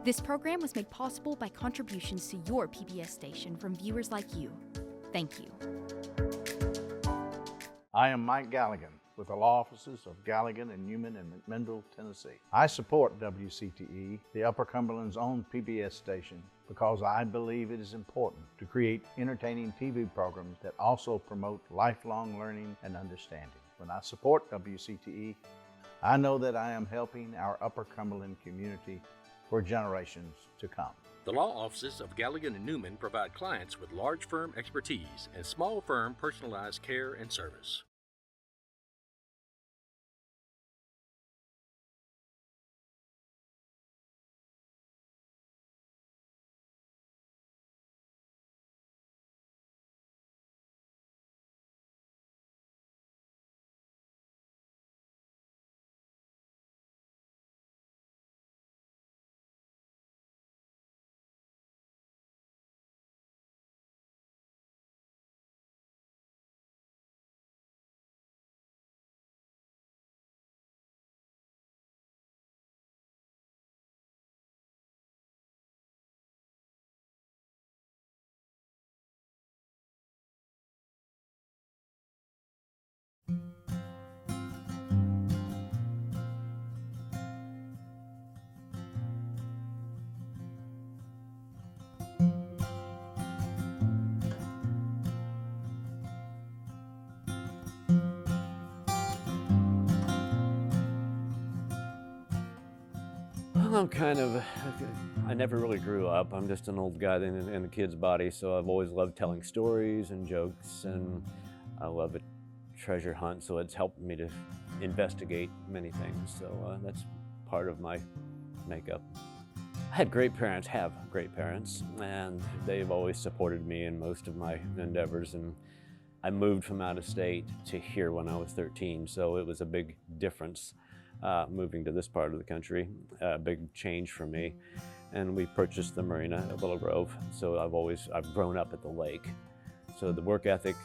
This program was made possible by contributions to your PBS station from viewers like you. Thank you. I am Mike Galligan with the law offices of Galligan and Newman in McMinnville, Tennessee. I support WCTE, the Upper Cumberland's own PBS station, because I believe it is important to create entertaining TV programs that also promote lifelong learning and understanding. When I support WCTE, I know that I am helping our Upper Cumberland community for generations to come. The law offices of Galligan and Newman provide clients with large firm expertise and small firm personalized care and service. I never really grew up. I'm just an old guy in a kid's body, so I've always loved telling stories and jokes, and I love a treasure hunt, so it's helped me to investigate many things. So that's part of my makeup. I had great parents, have great parents, and they've always supported me in most of my endeavors. And I moved from out of state to here when I was 13, so it was a big difference. Moving to this part of the country, a big change for me. And we purchased the marina at Willow Grove, so I've grown up at the lake. So the work ethic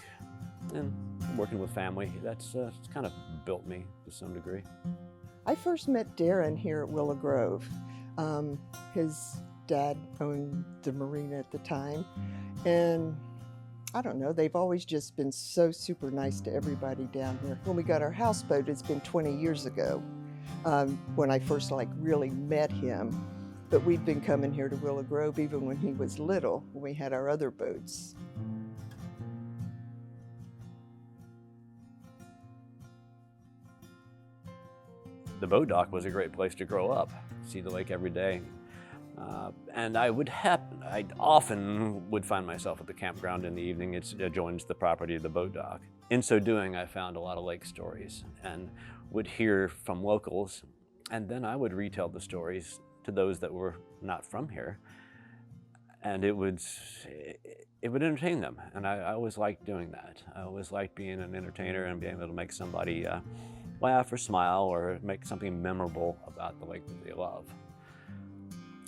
and working with family, it's kind of built me to some degree. I first met Darren here at Willow Grove. His dad owned the marina at the time, and I don't know, they've always just been so super nice to everybody down here. When we got our houseboat, it's been 20 years ago. When I first really met him, but we'd been coming here to Willow Grove even when he was little, when we had our other boats. The boat dock was a great place to grow up, see the lake every day. And I often would find myself at the campground in the evening. It adjoins the property of the boat dock. In so doing, I found a lot of lake stories and would hear from locals, and then I would retell the stories to those that were not from here, and it would entertain them, and I always liked doing that. I always liked being an entertainer and being able to make somebody laugh or smile or make something memorable about the lake that they love.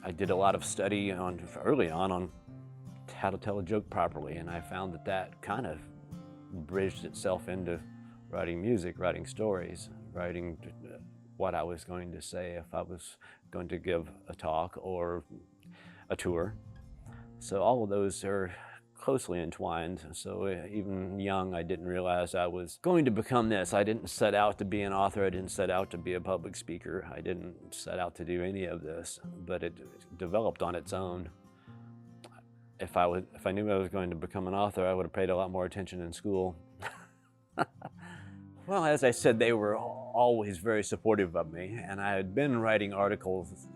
I did a lot of study early on how to tell a joke properly, and I found that kind of bridged itself into writing music, writing stories, writing what I was going to say if I was going to give a talk or a tour. So all of those are closely entwined. So even young, I didn't realize I was going to become this. I didn't set out to be an author. I didn't set out to be a public speaker. I didn't set out to do any of this, but it developed on its own. If I knew I was going to become an author, I would have paid a lot more attention in school. Well, as I said, they were always very supportive of me, and I had been writing articles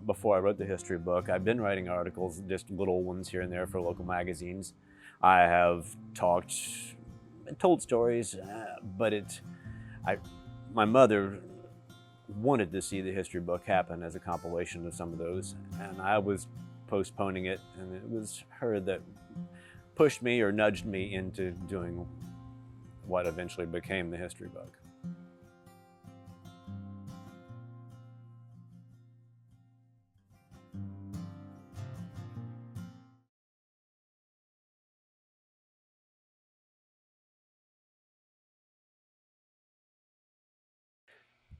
before I wrote the history book. I've been writing articles, just little ones here and there for local magazines. I have told stories, but my mother wanted to see the history book happen as a compilation of some of those, and I was postponing it, and it was her that pushed me or nudged me into doing what eventually became the history book.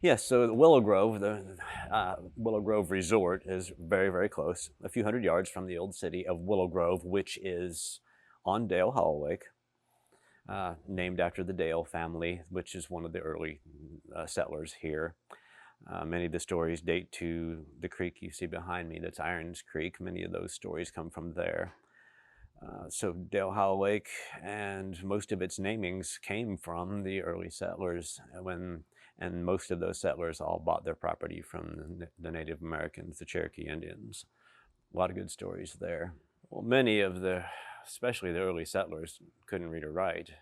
Yes, so the Willow Grove, the Willow Grove Resort is very, very close, a few hundred yards from the old city of Willow Grove, which is on Dale Hollow Lake, named after the Dale family, which is one of the early settlers here. Many of the stories date to the creek you see behind me, that's Irons Creek. Many of those stories come from there. So Dale Hollow Lake and most of its namings came from the early settlers and most of those settlers all bought their property from the Native Americans, the Cherokee Indians. A lot of good stories there. Well, many of especially the early settlers, couldn't read or write,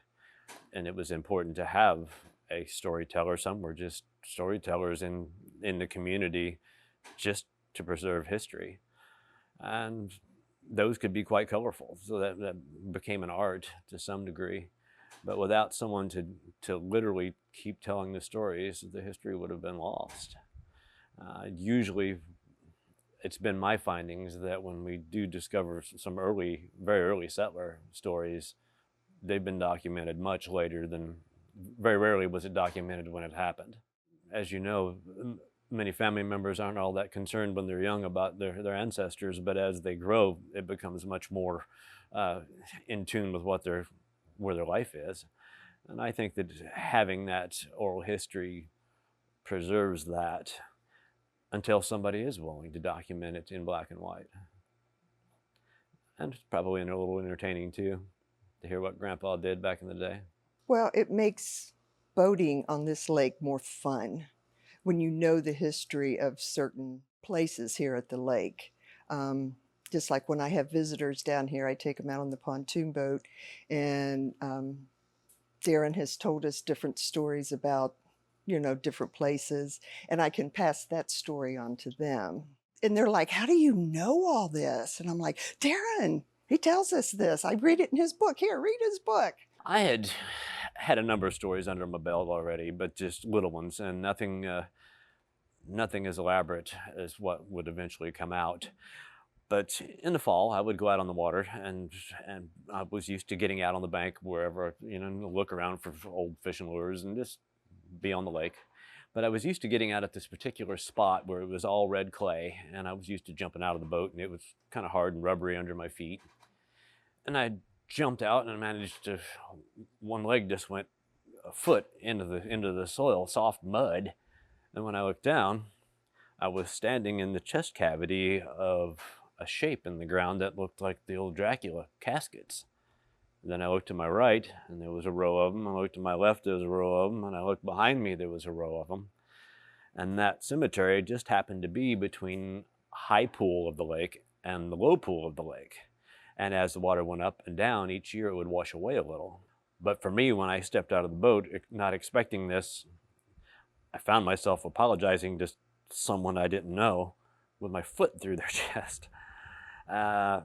and it was important to have a storyteller. Some were just storytellers in the community just to preserve history. And those could be quite colorful, so that became an art to some degree. But without someone to literally keep telling the stories, the history would have been lost. Usually, it's been my findings that when we do discover some very early settler stories, they've been documented much later than, very rarely was it documented when it happened. As you know, many family members aren't all that concerned when they're young about their ancestors, but as they grow, it becomes much more in tune with where their life is. And I think that having that oral history preserves that until somebody is willing to document it in black and white. And it's probably a little entertaining too, to hear what Grandpa did back in the day. Well, it makes boating on this lake more fun when you know the history of certain places here at the lake. Just like when I have visitors down here, I take them out on the pontoon boat, and Darren has told us different stories about, different places, and I can pass that story on to them. And they're like, how do you know all this? And I'm like, Darren, he tells us this. I read it in his book. Here, read his book. I had a number of stories under my belt already, but just little ones, and nothing as elaborate as what would eventually come out. But in the fall, I would go out on the water, and I was used to getting out on the bank wherever, look around for old fishing lures and just be on the lake. But I was used to getting out at this particular spot where it was all red clay, and I was used to jumping out of the boat, and it was kind of hard and rubbery under my feet. And I jumped out, and I managed to, one leg just went a foot into the soil, soft mud. And when I looked down, I was standing in the chest cavity of a shape in the ground that looked like the old Dracula caskets. And then I looked to my right, and there was a row of them. I looked to my left, there was a row of them. And I looked behind me, there was a row of them. And that cemetery just happened to be between high pool of the lake and the low pool of the lake. And as the water went up and down, each year it would wash away a little. But for me, when I stepped out of the boat, not expecting this, I found myself apologizing to someone I didn't know with my foot through their chest. And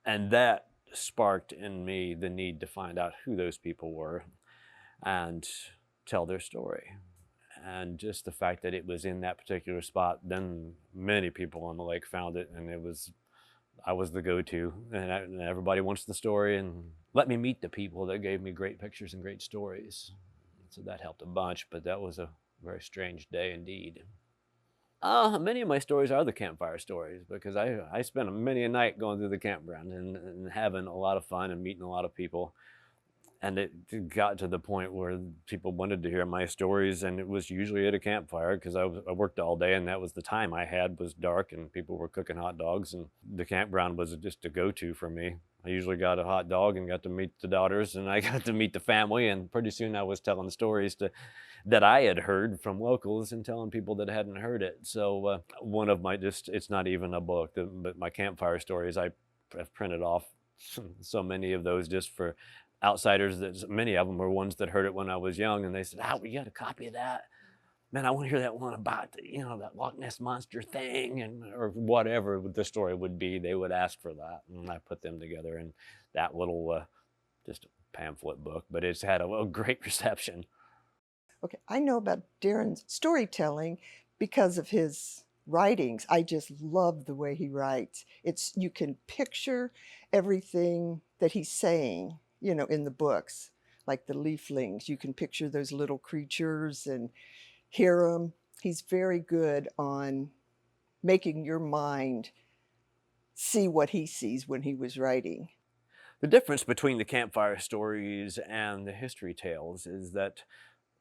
that sparked in me the need to find out who those people were and tell their story. And just the fact that it was in that particular spot, then many people on the lake found it, and I was the go-to, and everybody wants the story, and let me meet the people that gave me great pictures and great stories. So that helped a bunch, but that was a very strange day indeed. Many of my stories are the campfire stories, because I spent many a night going through the campground and having a lot of fun and meeting a lot of people. And it got to the point where people wanted to hear my stories, and it was usually at a campfire, because I worked all day, and that was the time I had, was dark, and people were cooking hot dogs, and the campground was just a go-to for me. I usually got a hot dog and got to meet the daughters, and I got to meet the family, and pretty soon I was telling stories that I had heard from locals and telling people that hadn't heard it. So one of my, it's not even a book, but my campfire stories, I have printed off so many of those just for outsiders. That many of them were ones that heard it when I was young, and they said, we got a copy of that. Man, I want to hear that one about, that Loch Ness Monster thing, or whatever the story would be. They would ask for that, and I put them together in that little, just pamphlet book, but it's had a great reception. Okay, I know about Darren's storytelling because of his writings. I just love the way he writes. You can picture everything that he's saying, in the books. like the leaflings. You can picture those little creatures and hear them. He's very good on making your mind see what he sees when he was writing. The difference between the campfire stories and the history tales is that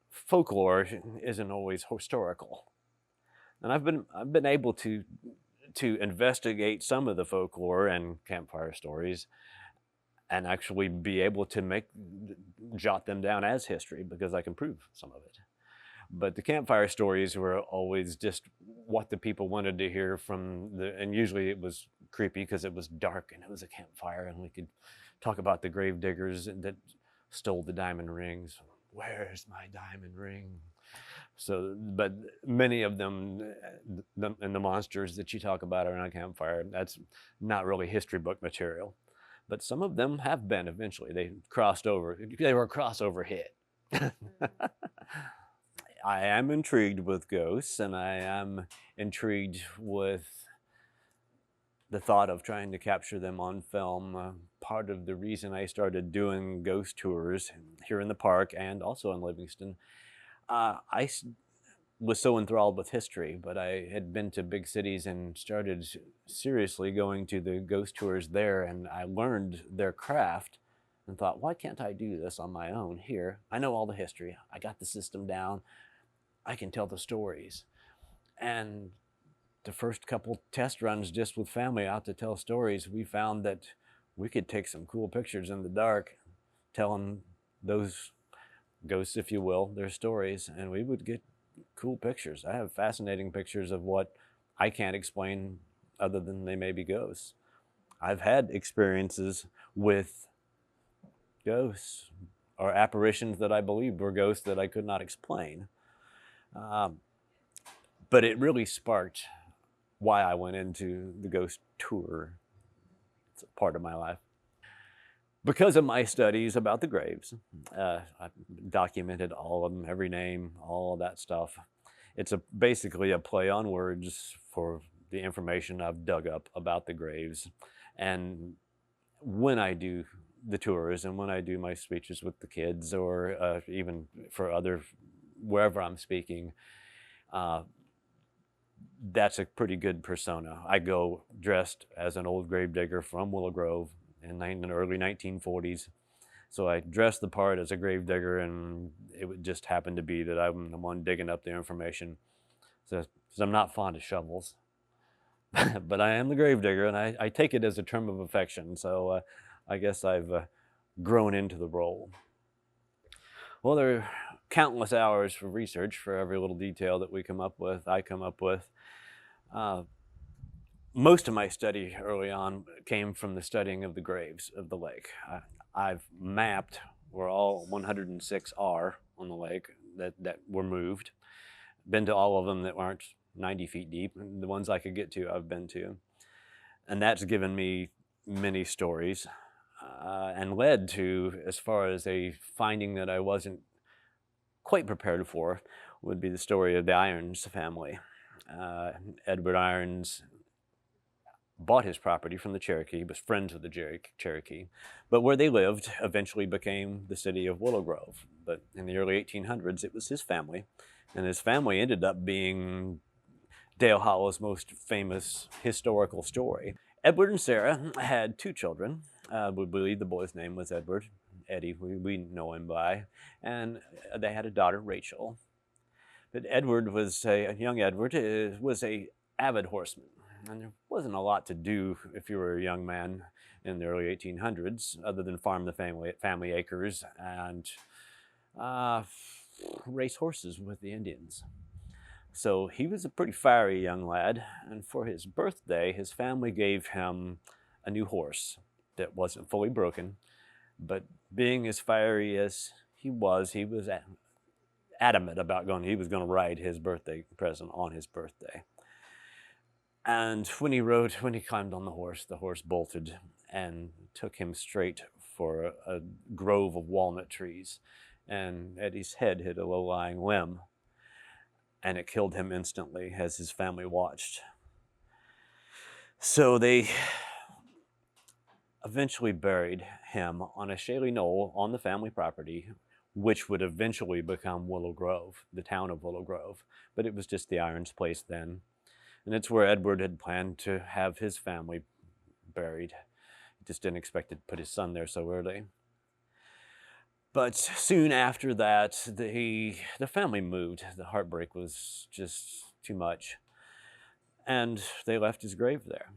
folklore isn't always historical. And I've been able to investigate some of the folklore and campfire stories and actually be able to jot them down as history because I can prove some of it. But the campfire stories were always just what the people wanted to hear and usually it was creepy because it was dark and it was a campfire and we could talk about the grave diggers that stole the diamond rings. Where's my diamond ring? So, but many of them, and the monsters that you talk about around a campfire, that's not really history book material. But some of them have been eventually. They crossed over. They were a crossover hit. I am intrigued with ghosts, and I am intrigued with the thought of trying to capture them on film. Part of the reason I started doing ghost tours here in the park and also in Livingston, I was so enthralled with history, but I had been to big cities and started seriously going to the ghost tours there, and I learned their craft and thought, why can't I do this on my own here? I know all the history. I got the system down. I can tell the stories. And the first couple test runs just with family out to tell stories, we found that we could take some cool pictures in the dark, telling those ghosts, if you will, their stories, and we would get cool pictures. I have fascinating pictures of what I can't explain other than they may be ghosts. I've had experiences with ghosts or apparitions that I believed were ghosts that I could not explain. But it really sparked why I went into the ghost tour. It's a part of my life. Because of my studies about the graves, I documented all of them, every name, all of that stuff. It's basically a play on words for the information I've dug up about the graves. And when I do the tours and when I do my speeches with the kids or even for wherever I'm speaking, that's a pretty good persona. I go dressed as an old gravedigger from Willow Grove in the early 1940s. So I dressed the part as a gravedigger, and it would just happen to be that I'm the one digging up the information. So I'm not fond of shovels, but I am the gravedigger, and I take it as a term of affection. So I guess I've grown into the role. Well, there are countless hours for research for every little detail that I come up with. Most of my study early on came from the studying of the graves of the lake. I've mapped where all 106 are on the lake that were moved. Been to all of them that weren't 90 feet deep. The ones I could get to, I've been to. And that's given me many stories and led to, as far as a finding that I wasn't quite prepared for, would be the story of the Irons family. Edward Irons bought his property from the Cherokee, was friends with the Cherokee, but where they lived eventually became the city of Willow Grove. But in the early 1800s, it was his family, and his family ended up being Dale Hollow's most famous historical story. Edward and Sarah had 2 children. We believe the boy's name was Edward. Eddie, we know him by, and they had a daughter, Rachel. But young Edward was a avid horseman. And there wasn't a lot to do if you were a young man in the early 1800s other than farm the family acres and race horses with the Indians. So he was a pretty fiery young lad, and for his birthday, his family gave him a new horse that wasn't fully broken, but being as fiery as he was adamant about he was going to ride his birthday present on his birthday. And when he climbed on the horse bolted and took him straight for a grove of walnut trees. And Eddie's head hit a low-lying limb, and it killed him instantly as his family watched. So they eventually buried him on a shaly knoll on the family property, which would eventually become Willow Grove, the town of Willow Grove. But it was just the Irons' place then. And it's where Edward had planned to have his family buried. He just didn't expect to put his son there so early. But soon after that, the family moved. The heartbreak was just too much. And they left his grave there.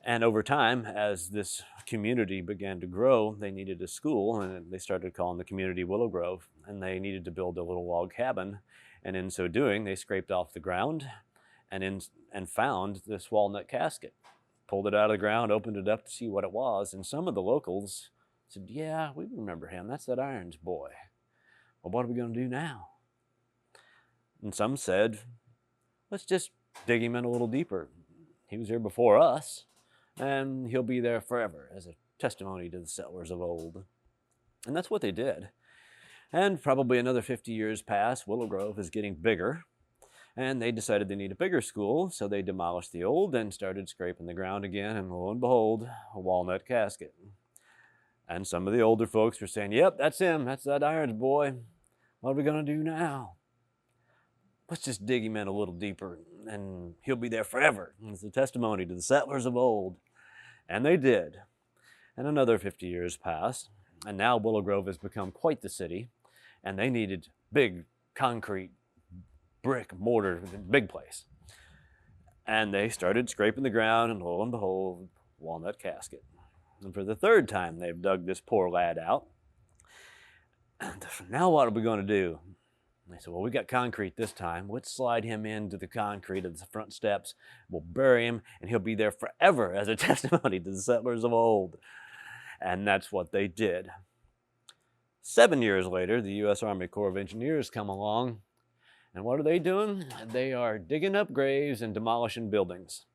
And over time, as this community began to grow, they needed a school, and they started calling the community Willow Grove, and they needed to build a little log cabin. And in so doing, they scraped off the ground and found this walnut casket, pulled it out of the ground, opened it up to see what it was, and some of the locals said, yeah, we remember him. That's that Irons boy. Well, what are we going to do now? And some said, let's just dig him in a little deeper. He was here before us, and he'll be there forever as a testimony to the settlers of old. And that's what they did. And probably another 50 years pass. Willow Grove is getting bigger, and they decided they need a bigger school, so they demolished the old and started scraping the ground again, and lo and behold, a walnut casket. And some of the older folks were saying, yep, that's him. That's that Irons boy. What are we going to do now? Let's just dig him in a little deeper, and he'll be there forever. It's a testimony to the settlers of old. And they did. And another 50 years passed, and now Willow Grove has become quite the city, and they needed big concrete, brick, mortar, big place. And they started scraping the ground, and lo and behold, walnut casket. And for the third time, they've dug this poor lad out. And now what are we going to do? And they said, well, we got concrete this time. Let's slide him into the concrete of the front steps. We'll bury him, and he'll be there forever as a testimony to the settlers of old. And that's what they did. 7 years later, the U.S. Army Corps of Engineers come along. And what are they doing? They are digging up graves and demolishing buildings.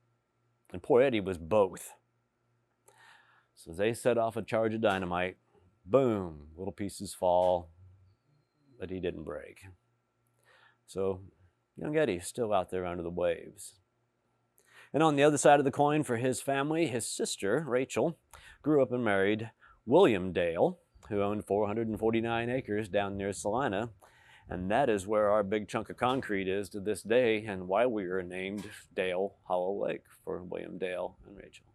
And poor Eddie was both. So they set off a charge of dynamite. Boom, little pieces fall, but he didn't break. So young Eddie's still out there under the waves. And on the other side of the coin for his family, his sister, Rachel, grew up and married William Dale, who owned 449 acres down near Salina. And that is where our big chunk of concrete is to this day, and why we are named Dale Hollow Lake for William Dale and Rachel.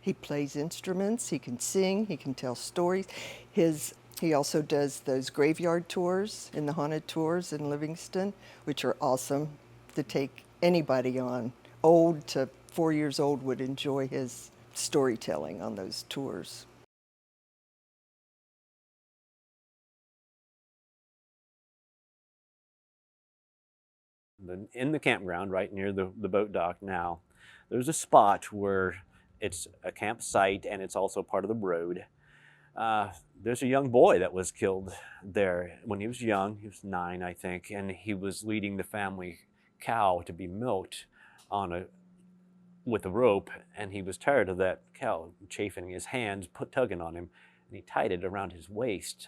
He plays instruments, he can sing, he can tell stories. He also does those graveyard tours and the haunted tours in Livingston, which are awesome to take anybody on. Old to 4 years old would enjoy his storytelling on those tours. In the campground right near the boat dock now, there's a spot where it's a campsite and it's also part of the road. There's a young boy that was killed there when he was young. He was 9, I think, and he was leading the family cow to be milked with a rope, and he was tired of that cow chafing his hands, tugging on him, and he tied it around his waist,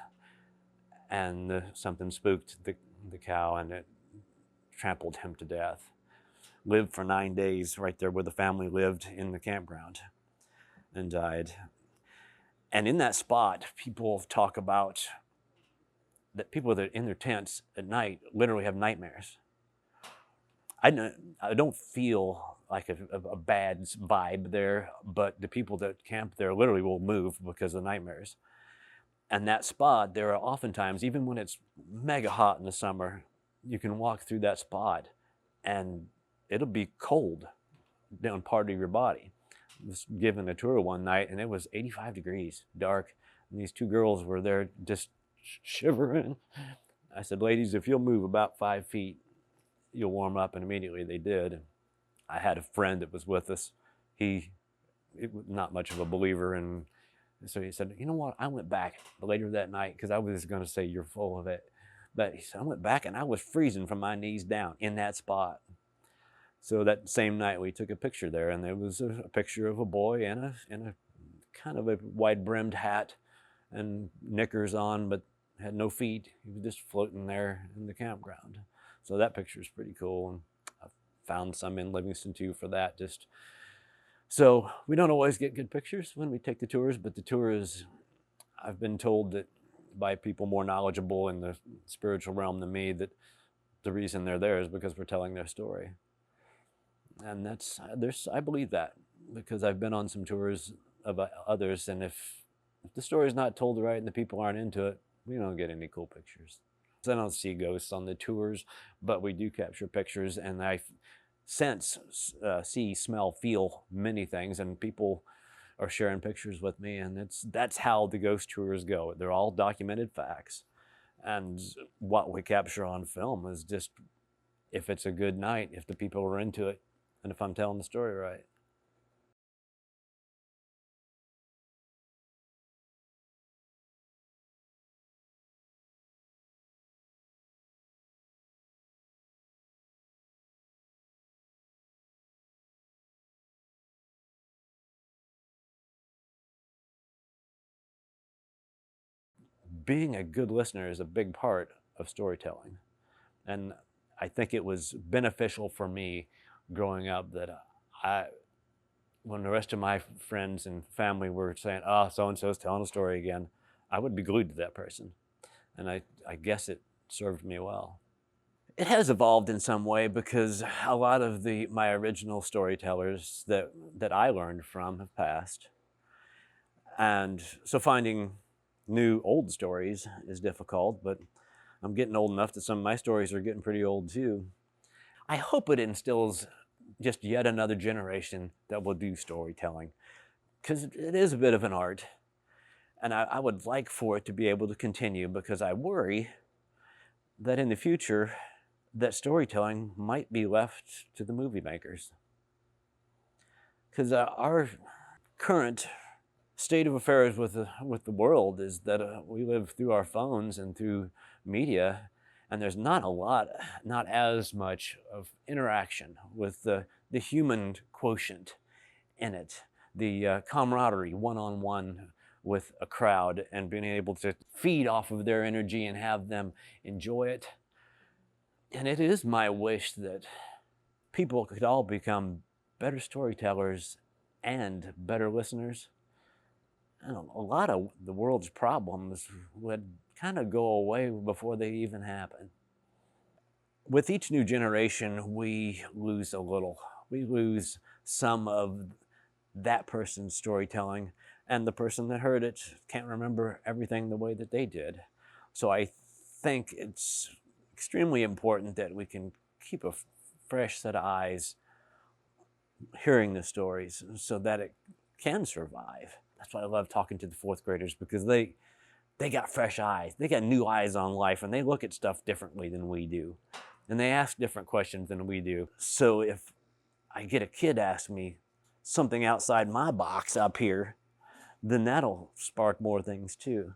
and something spooked the cow, and it trampled him to death. Lived for 9 days right there where the family lived in the campground and died. And in that spot, people talk about that people that are in their tents at night literally have nightmares. I don't feel like a bad vibe there, but the people that camp there literally will move because of nightmares. And that spot, there are oftentimes, even when it's mega hot in the summer, you can walk through that spot and it'll be cold down part of your body. I was given a tour one night and it was 85 degrees, dark, and these 2 girls were there just shivering. I said, ladies, if you'll move about 5 feet, you'll warm up, and immediately they did. I had a friend that was with us. He was not much of a believer, and so he said, you know what, I went back later that night, because I was going to say you're full of it, but he said, I went back and I was freezing from my knees down in that spot. So that same night we took a picture there, and there was a picture of a boy in a kind of a wide-brimmed hat and knickers on, but had no feet. He was just floating there in the campground. So that picture is pretty cool, and I found some in Livingston too for that. Just So we don't always get good pictures when we take the tours, but the tours, I've been told that by people more knowledgeable in the spiritual realm than me, that the reason they're there is because we're telling their story. And I believe that, because I've been on some tours of others, and if the story's not told right and the people aren't into it, we don't get any cool pictures. So I don't see ghosts on the tours, but we do capture pictures, and I sense, see, smell, feel many things, and people are sharing pictures with me, and that's how the ghost tours go. They're all documented facts, and what we capture on film is just if it's a good night, if the people are into it, and if I'm telling the story right. Being a good listener is a big part of storytelling. And I think it was beneficial for me growing up that when the rest of my friends and family were saying, oh, so-and-so's telling a story again, I would be glued to that person. And I guess it served me well. It has evolved in some way, because a lot of my original storytellers that I learned from have passed. And so finding new old stories is difficult, but I'm getting old enough that some of my stories are getting pretty old too. I hope it instills just yet another generation that will do storytelling, because it is a bit of an art. And I would like for it to be able to continue, because I worry that in the future, that storytelling might be left to the movie makers. Because our current state of affairs with the world is that we live through our phones and through media, and there's not as much of interaction with the human quotient in it, the camaraderie one-on-one with a crowd, and being able to feed off of their energy and have them enjoy it. And it is my wish that people could all become better storytellers and better listeners. I don't know, a lot of the world's problems would kind of go away before they even happen. With each new generation, we lose a little. We lose some of that person's storytelling, and the person that heard it can't remember everything the way that they did. So I think it's extremely important that we can keep a fresh set of eyes hearing the stories so that it can survive. That's why I love talking to the fourth graders, because they got fresh eyes. They got new eyes on life, and they look at stuff differently than we do. And they ask different questions than we do. So if I get a kid ask me something outside my box up here, then that'll spark more things too.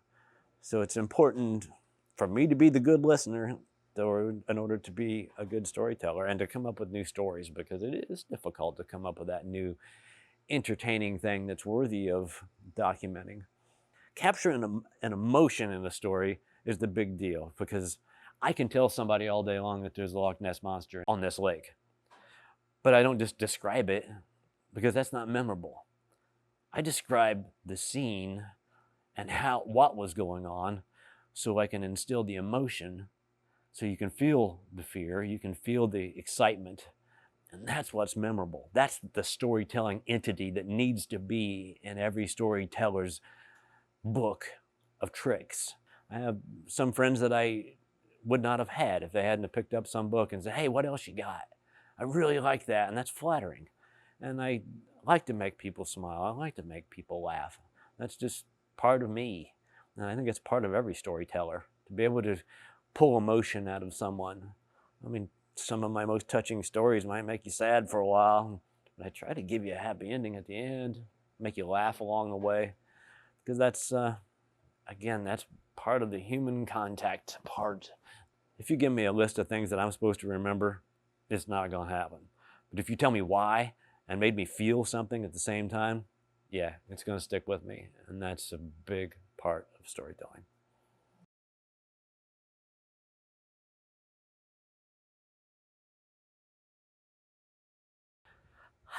So it's important for me to be the good listener in order to be a good storyteller and to come up with new stories, because it is difficult to come up with that new entertaining thing that's worthy of documenting. Capturing an emotion in a story is the big deal, because I can tell somebody all day long that there's a Loch Ness Monster on this lake, but I don't just describe it, because that's not memorable. I describe the scene and what was going on, so I can instill the emotion, so you can feel the fear, you can feel the excitement, and that's what's memorable. That's the storytelling entity that needs to be in every storyteller's book of tricks. I have some friends that I would not have had if they hadn't have picked up some book and said, hey, what else you got? I really like that, and that's flattering. And I like to make people smile. I like to make people laugh. That's just part of me. And I think it's part of every storyteller, to be able to pull emotion out of someone. I mean, some of my most touching stories might make you sad for a while, but I try to give you a happy ending at the end, make you laugh along the way, because that's, again, that's part of the human contact part. If you give me a list of things that I'm supposed to remember, it's not going to happen. But if you tell me why and made me feel something at the same time, yeah, it's going to stick with me. And that's a big part of storytelling.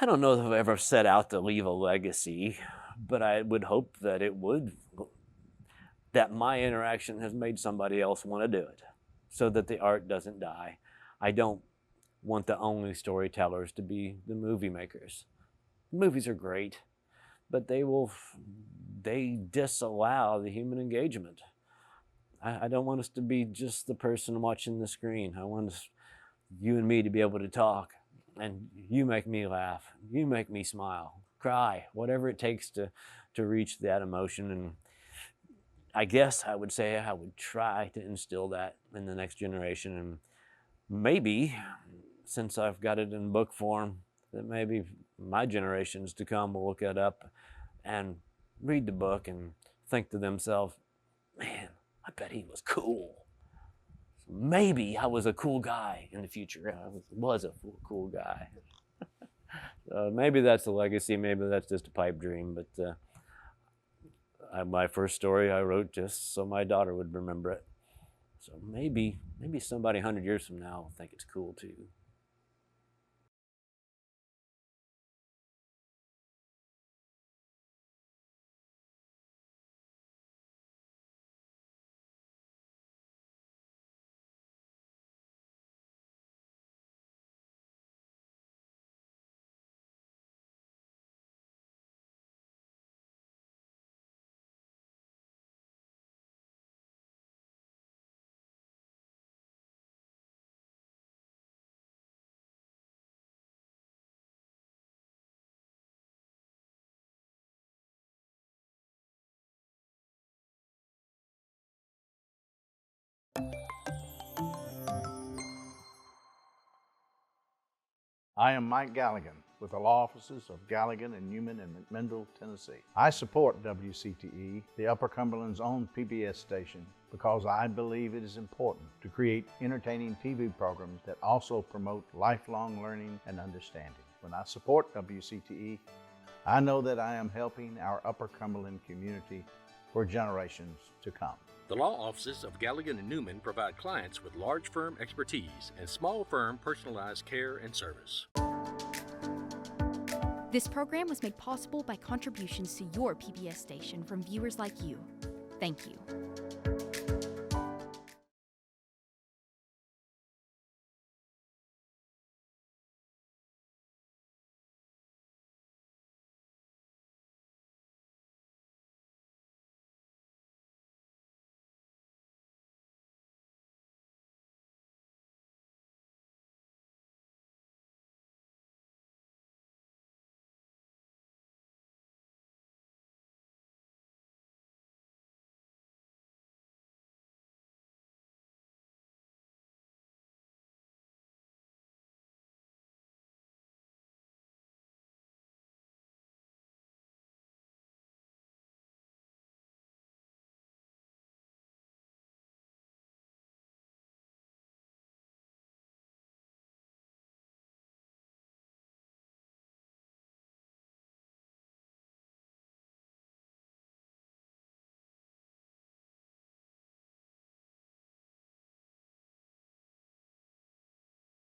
I don't know if I've ever set out to leave a legacy, but I would hope that that my interaction has made somebody else want to do it so that the art doesn't die. I don't want the only storytellers to be the movie makers. Movies are great, but they disallow the human engagement. I don't want us to be just the person watching the screen. I want you and me to be able to talk, and you make me laugh, you make me smile, cry, whatever it takes to reach that emotion. And I guess I would say I would try to instill that in the next generation. And maybe, since I've got it in book form, that maybe my generations to come will look it up and read the book and think to themselves, man, I bet he was cool. Maybe I was a cool guy in the future. I was a cool guy. Maybe that's a legacy. Maybe that's just a pipe dream. But my first story I wrote just so my daughter would remember it. So maybe somebody 100 years from now will think it's cool too. I am Mike Galligan with the law offices of Galligan and Newman in McMinnville, Tennessee. I support WCTE, the Upper Cumberland's own PBS station, because I believe it is important to create entertaining TV programs that also promote lifelong learning and understanding. When I support WCTE, I know that I am helping our Upper Cumberland community for generations to come. The law offices of Galligan and Newman provide clients with large firm expertise and small firm personalized care and service. This program was made possible by contributions to your PBS station from viewers like you. Thank you.